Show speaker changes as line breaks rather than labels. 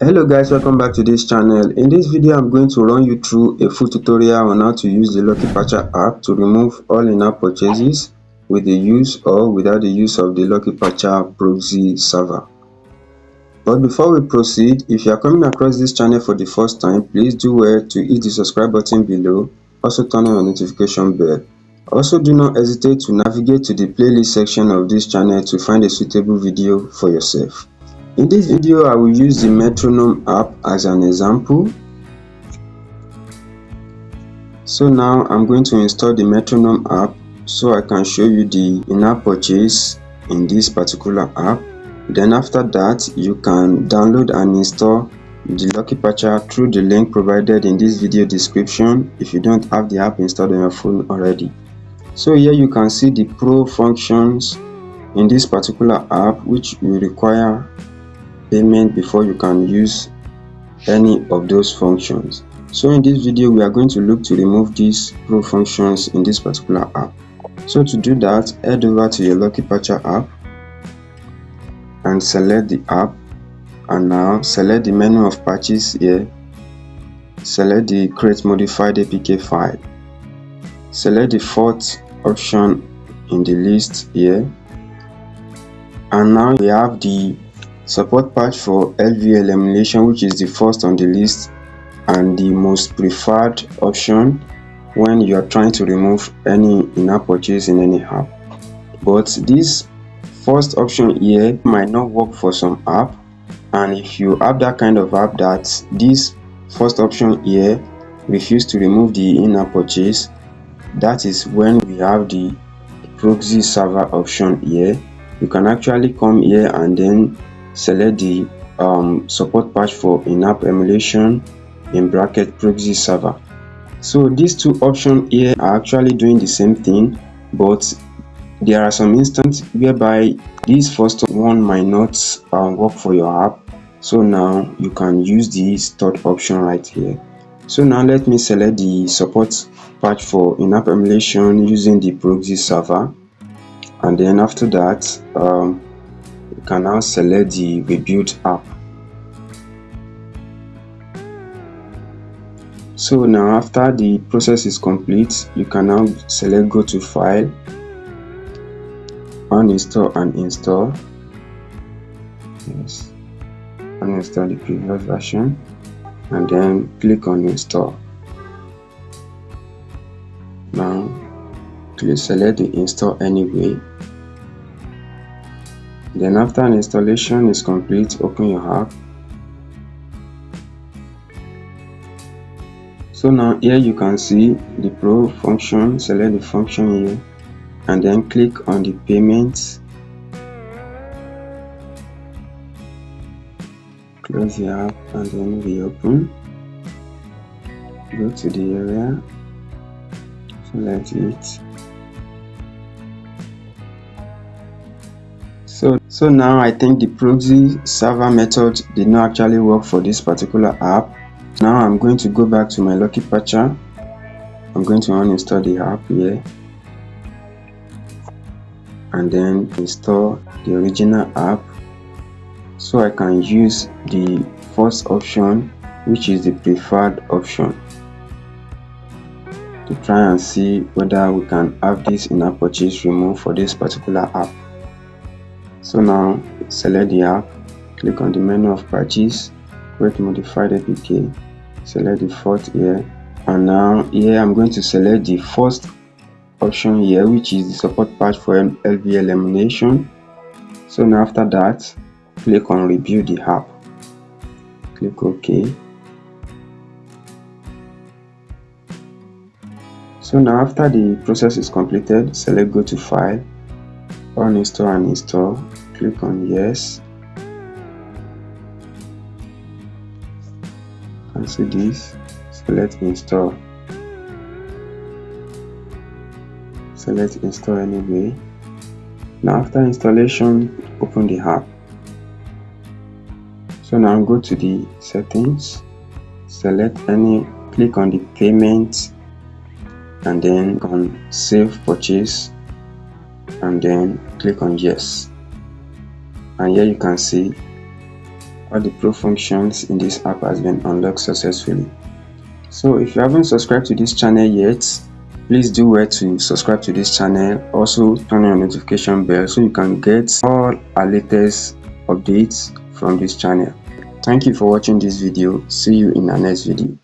Hello guys, welcome back to this channel. In this video I'm going to run you through a full tutorial on how to use the Lucky Patcher app to remove all in-app purchases with the use or without the use of the Lucky Patcher proxy server. But before we proceed, if you are coming across this channel for the first time, please do well to hit the subscribe button below. Also turn on your notification bell. Also do not hesitate to navigate to the playlist section of this channel to find a suitable video for yourself. In this video, I will use the metronome app as an example. So now I'm going to install the metronome app so I can show you the in-app purchase in this particular app. Then after that, you can download and install the Lucky Patcher through the link provided in this video description if you don't have the app installed on your phone already. So here you can see the pro functions in this particular app, which will require payment before you can use any of those functions. So in this video we are going to look to remove these pro functions in this particular app. So to do that, head over to your Lucky Patcher app and select the app, and now select the menu of patches here. Select the create modified APK file. Select the fourth option in the list here, and now we have the support patch for LVL emulation, which is the first on the list and the most preferred option when you are trying to remove any in-app purchase in any app. But this first option here might not work for some app, and if you have that kind of app that this first option here refuse to remove the in-app purchase, that is when we have the proxy server option here. You can actually come here and then select the support patch for in-app emulation in bracket proxy server. So these two options here are actually doing the same thing, but there are some instances whereby this first one might not work for your app. So now you can use this third option right here. So now let me select the support patch for in-app emulation using the proxy server, and then after that you can now select the rebuild app. So now after the process is complete, you can now select go to file, uninstall and install. Yes, uninstall the previous version and then click on install. Now please select the install anyway. Then after an installation is complete, open your app. So now here you can see the pro function. Select the function here and then click on the payments. Close the app and then reopen. Go to the area, select it. So now I think the proxy server method did not actually work for this particular app. Now I'm going to go back to my Lucky Patcher. I'm going to uninstall the app here and then install the original app so I can use the first option, which is the preferred option, to try and see whether we can have this in-app purchase removed for this particular app. So now select the app, click on the menu of patches, create modified APK, select the fourth here, and now here I'm going to select the first option here, which is the support patch for LVL emulation. So now after that, click on rebuild the app, click OK. So now after the process is completed, select go to file, uninstall and install, click on yes. Cancel this, select install, select install anyway. Now after installation, open the app. So now go to the settings, select any, click on the payment and then on save purchase and then click on yes. And here you can see the pro functions in this app has been unlocked successfully. So if you haven't subscribed to this channel yet, please do well to subscribe to this channel. Also turn on your notification bell so you can get all our latest updates from this channel. Thank you for watching this video. See you in our next video.